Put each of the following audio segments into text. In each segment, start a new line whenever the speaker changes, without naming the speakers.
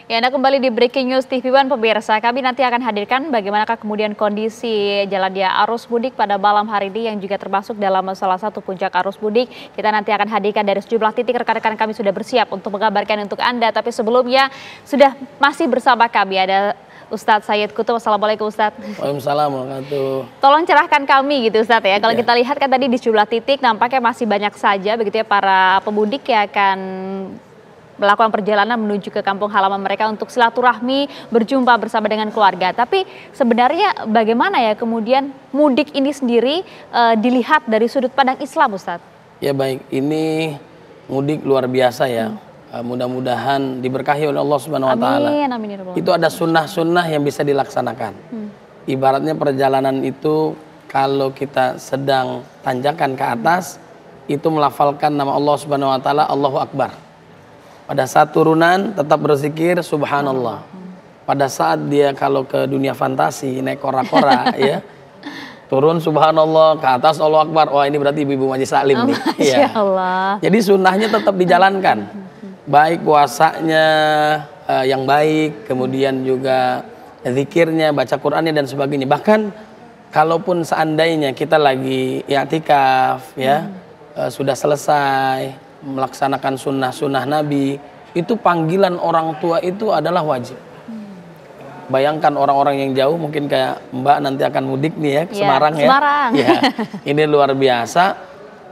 Ya, Anda kembali di Breaking News TV One pemirsa. Kami nanti akan hadirkan bagaimanakah kemudian kondisi jalannya arus mudik pada malam hari ini yang juga termasuk dalam salah satu puncak arus mudik. Kita nanti akan hadirkan dari sejumlah titik, rekan-rekan kami sudah bersiap untuk mengabarkan untuk Anda. Tapi sebelumnya sudah masih bersama kami ada Ustadz Sayyid Kutub. Assalamualaikum Ustadz.
Waalaikumsalam warahmatullahi.
Tolong cerahkan kami gitu Ustadz ya. Kalau
Ya.
kita lihat kan tadi di sejumlah titik nampaknya masih banyak saja begitu ya para pemudik yang akan melakukan perjalanan menuju ke kampung halaman mereka untuk silaturahmi, berjumpa bersama dengan keluarga. Tapi sebenarnya bagaimana ya kemudian mudik ini sendiri dilihat dari sudut pandang Islam, Ustadz?
Ya baik, ini mudik luar biasa ya. Mudah-mudahan diberkahi oleh Allah Subhanahu Wa Taala.
Amin, amin ya Rabbal.
Itu ada sunnah-sunnah yang bisa dilaksanakan. Ibaratnya perjalanan itu kalau kita sedang tanjakan ke atas, itu melafalkan nama Allah Subhanahu Wa Taala, Allahu Akbar. Pada saat turunan tetap berzikir subhanallah. Pada saat dia kalau ke dunia fantasi naik kora-kora ya. Turun subhanallah, ke atas Allahu Akbar. Wah, ini berarti ibu-ibu Majelis Taklim nih.
Masya Allah.
Jadi sunnahnya tetap dijalankan. Baik puasanya yang baik, kemudian juga zikirnya, baca Qur'annya dan sebagainya. Bahkan kalaupun seandainya kita lagi i'tikaf ya, sudah selesai melaksanakan sunnah-sunnah Nabi, itu panggilan orang tua itu adalah wajib. Bayangkan orang-orang yang jauh, mungkin kayak Mbak nanti akan mudik nih ya ke Semarang ya.
Semarang.
Ya, ini luar biasa.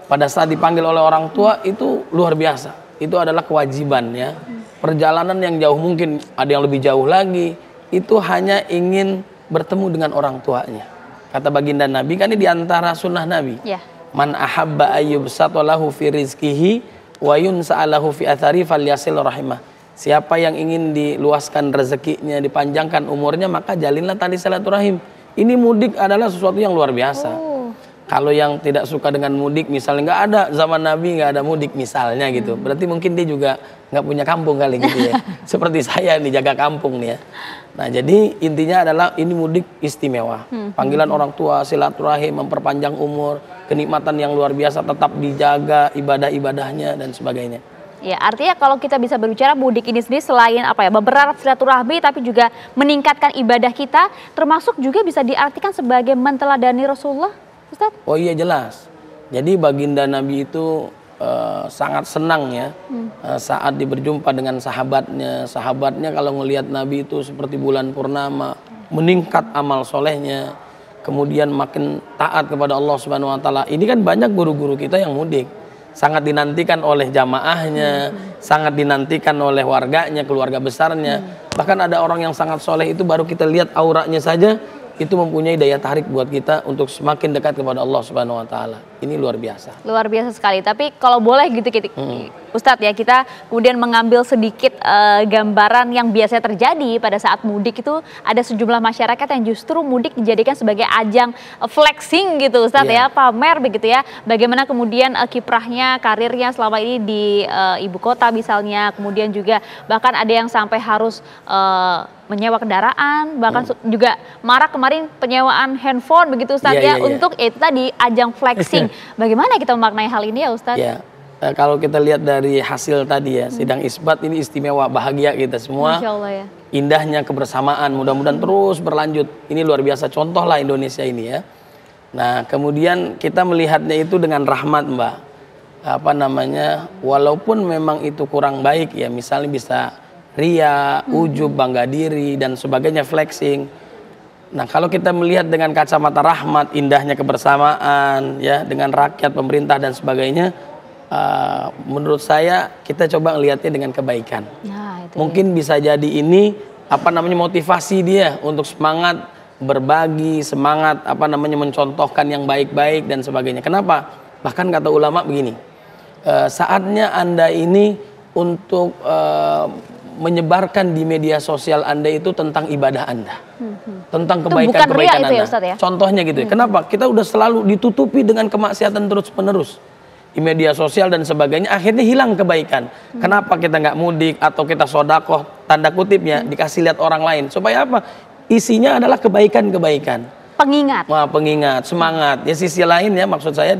Pada saat dipanggil oleh orang tua itu luar biasa. Itu adalah kewajiban ya. Perjalanan yang jauh, mungkin ada yang lebih jauh lagi, itu hanya ingin bertemu dengan orang tuanya. Kata baginda Nabi, kan ini diantara sunnah Nabi.
Ya.
Man ahabba ayyubsatalahu fi rizkihi wa yunsa'alahu fi athari falyasil rahimah. Siapa yang ingin diluaskan rezekinya, dipanjangkan umurnya, maka jalinlah tali silaturahim. Ini mudik adalah sesuatu yang luar biasa. Kalau yang tidak suka dengan mudik, misalnya nggak ada zaman Nabi, nggak ada mudik misalnya gitu, berarti mungkin dia juga nggak punya kampung kali gitu ya. Seperti saya nih, jaga kampung nih ya. Nah jadi intinya adalah ini mudik istimewa. Panggilan orang tua, silaturahim, memperpanjang umur, kenikmatan yang luar biasa tetap dijaga, ibadah-ibadahnya dan sebagainya.
Ya, artinya kalau kita bisa berbicara mudik ini sendiri selain apa ya, beberat silaturahmi tapi juga meningkatkan ibadah kita, termasuk juga bisa diartikan sebagai menteladani Rasulullah, Ustadz?
Oh iya jelas. Jadi baginda Nabi itu sangat senang ya saat berjumpa dengan sahabatnya. Sahabatnya kalau ngelihat Nabi itu seperti bulan purnama, meningkat amal solehnya, kemudian makin taat kepada Allah Subhanahu Wa Taala. Ini kan banyak guru-guru kita yang mudik. Sangat dinantikan oleh jamaahnya, sangat dinantikan oleh warganya, keluarga besarnya. Bahkan ada orang yang sangat soleh itu baru kita lihat auranya saja, itu mempunyai daya tarik buat kita untuk semakin dekat kepada Allah Subhanahu Wa Taala. Ini luar biasa.
Luar biasa sekali. Tapi kalau boleh gitu Ustadz ya, kita kemudian mengambil sedikit gambaran yang biasanya terjadi pada saat mudik itu, ada sejumlah masyarakat yang justru mudik dijadikan sebagai ajang flexing gitu Ustadz ya, pamer begitu ya. Bagaimana kemudian kiprahnya, karirnya selama ini di ibu kota misalnya, kemudian juga bahkan ada yang sampai harus menyewa kendaraan, bahkan juga marak kemarin penyewaan handphone begitu Ustadz untuk itu tadi ajang flexing. Bagaimana kita memaknai hal ini ya Ustadz?
Ya. Kalau kita lihat dari hasil tadi ya, sidang isbat ini istimewa, bahagia kita semua.
Masya Allah ya.
Indahnya kebersamaan, mudah-mudahan terus berlanjut. Ini luar biasa, contoh lah Indonesia ini ya. Nah kemudian kita melihatnya itu dengan rahmat Mbak. Apa namanya, walaupun memang itu kurang baik ya, misalnya bisa ria, ujub, bangga diri dan sebagainya, flexing. Nah kalau kita melihat dengan kacamata rahmat, indahnya kebersamaan ya dengan rakyat, pemerintah dan sebagainya, menurut saya kita coba melihatnya dengan kebaikan. Nah, itu mungkin bisa jadi ini apa namanya motivasi dia untuk semangat berbagi, semangat apa namanya mencontohkan yang baik-baik dan sebagainya. Kenapa? Bahkan kata ulama begini, saatnya Anda ini untuk menyebarkan di media sosial Anda itu tentang ibadah Anda, tentang kebaikan-kebaikan Anda. Ya? Contohnya gitu. Kenapa? Kita udah selalu ditutupi dengan kemaksiatan terus-menerus di media sosial dan sebagainya, akhirnya hilang kebaikan. Kenapa kita nggak mudik atau kita sodakoh, tanda kutipnya, dikasih lihat orang lain? Supaya apa? Isinya adalah kebaikan-kebaikan.
Pengingat.
Wah, pengingat, semangat. Ya sisi lain ya, maksud saya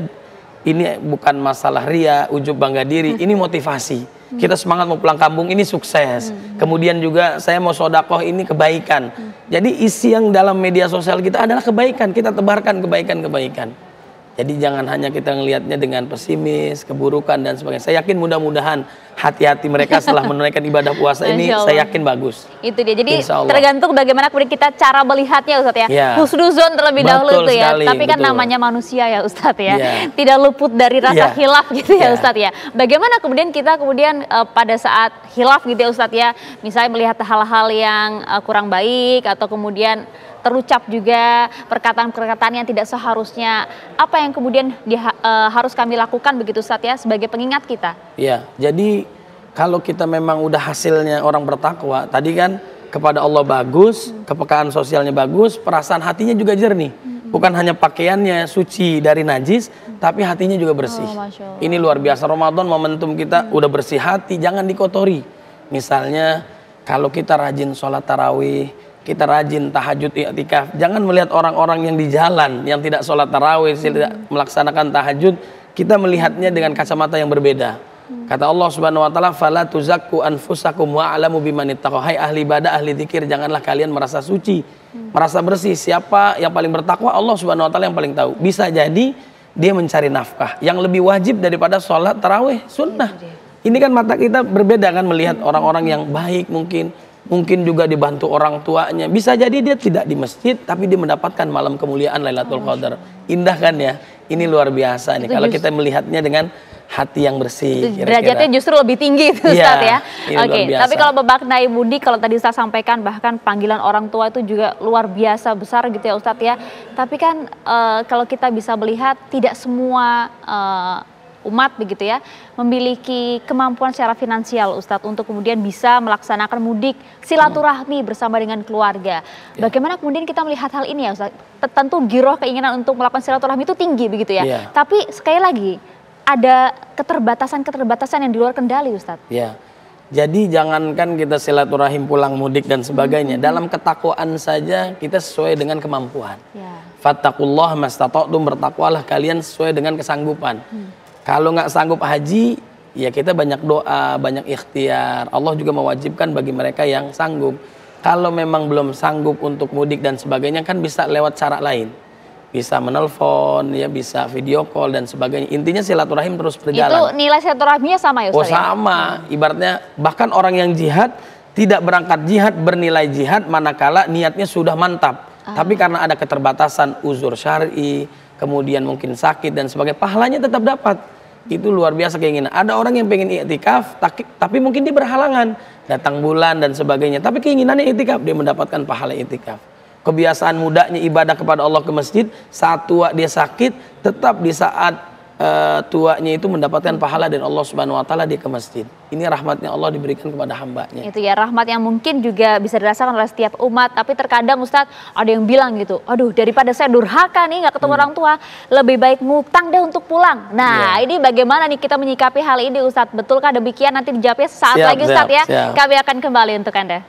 ini bukan masalah ria, ujub, bangga diri, ini motivasi. Kita semangat mau pulang kampung, ini sukses. Kemudian juga saya mau sodakoh, ini kebaikan. Jadi isi yang dalam media sosial kita adalah kebaikan. Kita tebarkan kebaikan-kebaikan. Jadi jangan hanya kita ngelihatnya dengan pesimis, keburukan dan sebagainya. Saya yakin mudah-mudahan hati-hati mereka setelah menunaikan ibadah puasa ini, saya yakin bagus.
Itu dia. Jadi tergantung bagaimana kemudian kita cara melihatnya, Ustadz ya.
Ya.
Husnuzon terlebih dahulu tuh ya. Tapi kan namanya manusia ya, Ustadz ya. Tidak luput dari rasa khilaf gitu ya, Ustadz ya. Bagaimana kemudian kita pada saat khilaf gitu ya, Ustadz ya. Misalnya melihat hal-hal yang kurang baik atau kemudian terucap juga perkataan-perkataan yang tidak seharusnya, apa yang kemudian harus kami lakukan begitu Ustadz ya sebagai pengingat kita? Ya,
jadi kalau kita memang udah hasilnya orang bertakwa, tadi kan kepada Allah bagus, kepekaan sosialnya bagus, perasaan hatinya juga jernih. Bukan hanya pakaiannya suci dari najis, tapi hatinya juga bersih. Ini luar biasa. Ramadan momentum kita udah bersih hati, jangan dikotori. Misalnya kalau kita rajin sholat tarawih, kita rajin tahajud i'tikaf, jangan melihat orang-orang yang di jalan yang tidak sholat tarawih, tidak melaksanakan tahajud, kita melihatnya dengan kacamata yang berbeda. Kata Allah Subhanahu wa taala, "Fala tuzakku anfusakum wa a'lamu bimanittaqwa." Hai ahli ibadah, ahli zikir, janganlah kalian merasa suci, merasa bersih. Siapa yang paling bertakwa? Allah Subhanahu wa taala yang paling tahu. Bisa jadi dia mencari nafkah yang lebih wajib daripada sholat tarawih sunnah. Ini kan mata kita berbeda kan melihat orang-orang yang baik, mungkin juga dibantu orang tuanya. Bisa jadi dia tidak di masjid, tapi dia mendapatkan malam kemuliaan Lailatul Qadar. Indah kan ya? Ini luar biasa nih. Kalau kita melihatnya dengan hati yang bersih.
Derajatnya justru lebih tinggi itu Ustaz ya. Oke, tapi kalau memaknai mudik, kalau tadi Ustaz sampaikan bahkan panggilan orang tua itu juga luar biasa besar gitu ya Ustaz ya. Tapi kan kalau kita bisa melihat tidak semua umat begitu ya memiliki kemampuan secara finansial Ustadz untuk kemudian bisa melaksanakan mudik silaturahmi bersama dengan keluarga. Bagaimana kemudian kita melihat hal ini ya Ustadz? Tentu giroh keinginan untuk melakukan silaturahmi itu tinggi begitu ya. Tapi sekali lagi ada keterbatasan yang di luar kendali Ustadz.
Jadi jangankan kita silaturahim pulang mudik dan sebagainya, dalam ketakwaan saja kita sesuai dengan kemampuan. Fattaqullaha mastata'tum, bertakwalah kalian sesuai dengan kesanggupan. Kalau nggak sanggup haji, ya kita banyak doa, banyak ikhtiar. Allah juga mewajibkan bagi mereka yang sanggup. Kalau memang belum sanggup untuk mudik dan sebagainya, kan bisa lewat cara lain. Bisa menelpon, ya bisa video call dan sebagainya. Intinya silaturahim terus berjalan.
Itu nilai silaturahminya sama ya Ustaz?
Oh sama, ibaratnya bahkan orang yang jihad tidak berangkat jihad bernilai jihad manakala niatnya sudah mantap. Tapi karena ada keterbatasan uzur syar'i, kemudian mungkin sakit dan sebagainya, pahalanya tetap dapat. Itu luar biasa keinginan. Ada orang yang pengen i'tikaf, tapi mungkin dia berhalangan, datang bulan dan sebagainya. Tapi keinginannya i'tikaf, dia mendapatkan pahala i'tikaf. Kebiasaan mudanya ibadah kepada Allah ke masjid, saat tua dia sakit, tetap di saat tuanya itu mendapatkan pahala dan Allah Subhanahu wa taala dia ke masjid. Ini rahmatnya Allah diberikan kepada hambanya.
Itu ya, rahmat yang mungkin juga bisa dirasakan oleh setiap umat. Tapi terkadang Ustadz ada yang bilang gitu, aduh daripada saya durhaka nih nggak ketemu orang tua, lebih baik ngutang deh untuk pulang. Nah ini bagaimana nih kita menyikapi hal ini Ustadz? Betulkah demikian? Nanti dijawabnya sesaat lagi Ustadz ya. Kami akan kembali untuk Anda.